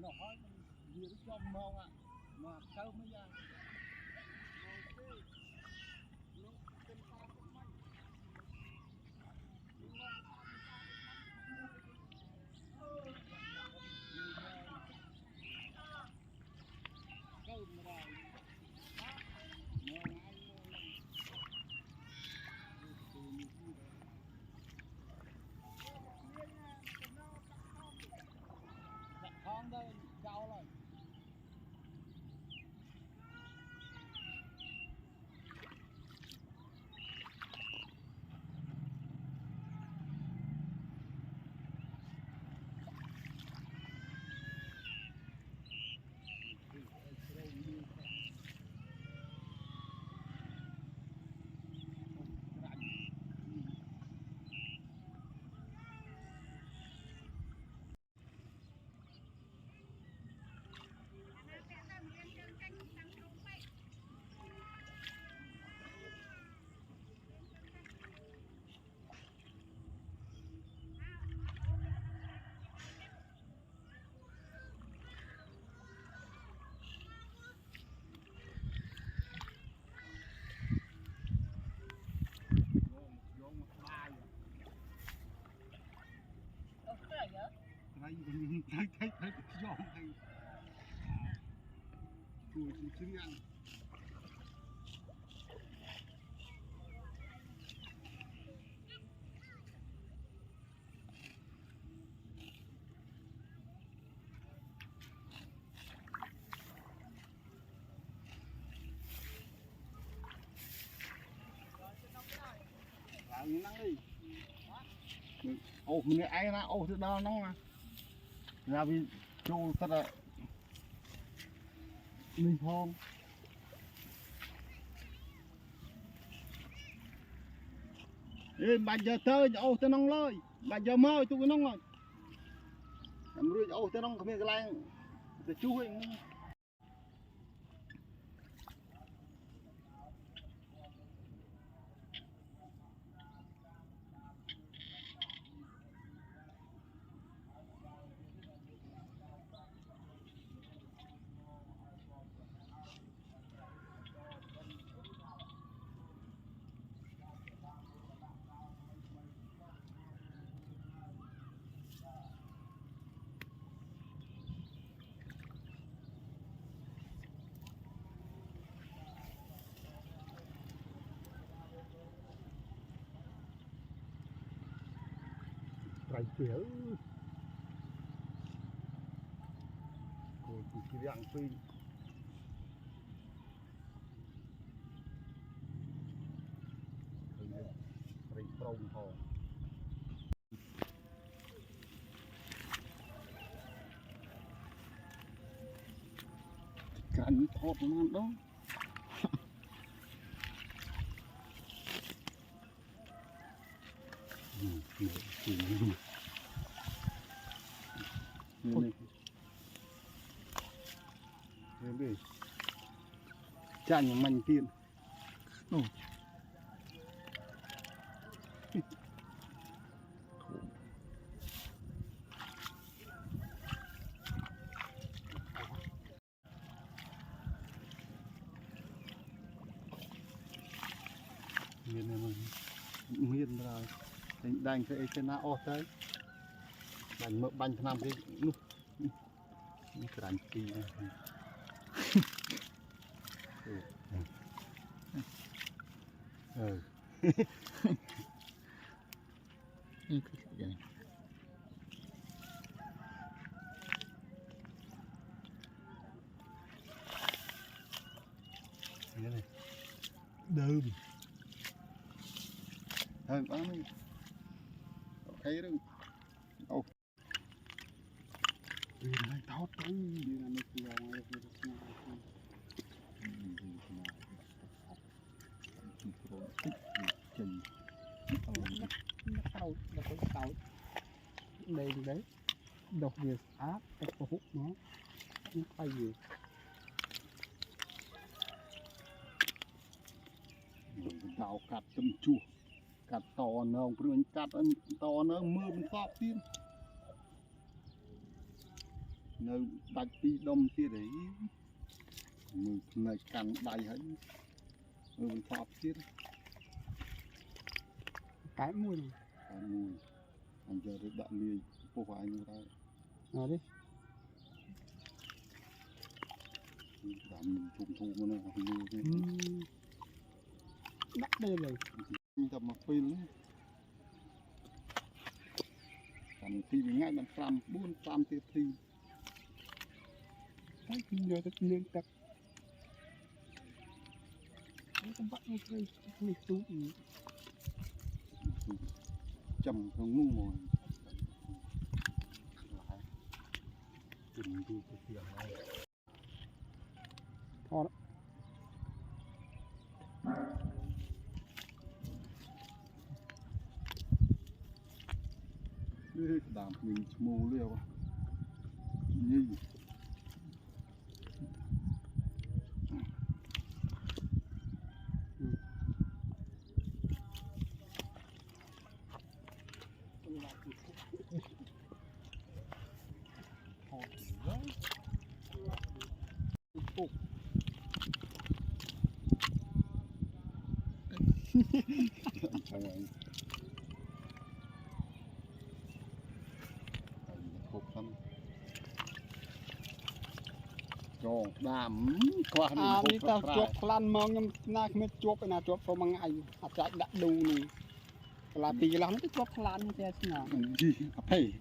nó hỏi gì nó cho mong ạ mà sao mới ra con đây rau rồi thấy giòn hay cùi chứ ăn năng đi ô mình ai na ô thứ đó nó mà ra vì châu thật là mình phong ê bà giờ tới ô tới nông lơi bà giờ mơ tôi cái nông rồi làm rồi ô tới nông không biết cái lan để chú hình phải kiểu cô chỉ rằng phi phải prong ho cảnh thọt nó đó đi chăn những mảnh tiền miền này miền rồi đành cái trên na ô tới đành mỡ bánh tham cái nút cái đàn tì này đơm thôi bán đi thấy đó ô này tháo tới là mấy kia ngoài tàu đây đấy độc việc áp cái hút nó bay gì tàu cắt châm chua cắt to nó không cắt to nó mưa mình sọp tiên នៅដាច់ពីរដុំទៀតអីមើលផ្នែកកាន់ដៃហើយមើលមិនថប់ទៀត cái mùi này តែមួយអញយកទៅដាក់លាយពុះឲ្យនោះដែរ nào đi ដាក់ធំធំមកណាមើលទេ ដាក់đây rồi តែមកពេលនេះតាមទីមួយថ្ងៃបាន5 4 5ទៀតទី cái nhờ cái liên tập cái con bắt nó chơi mình tú ចាំក្នុងនោះមកជិះទូទៅទៀតហើយ thôi នេះតាមមានឈ្មោះលាវញី Trời ơi. Khúc lắm. Rồi, đàm qua à đi tao chuột lan mong nhưng na không biết chuột cái nào chuột có bằng ngày à chạy đặt đu này là tì lắm cái chuột lan như thế nào gì à phê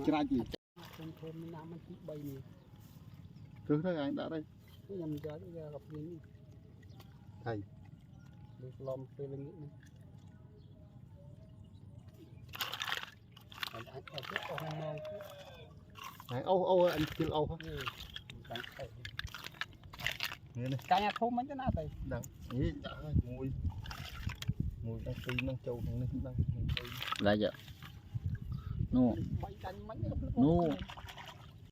ra gì trong thôn nam anh chị bay này cứ thế anh đã đây cái nhầm ra gặp gì thầy được lom phê lên nghĩ này anh ở cái ông mong này ô anh kêu ô hả cái nhà thôn mấy cái nào vậy đằng ý chả mùi mùi đang phi đang trâu đang đang lại giờ nô mấy canh mấy nô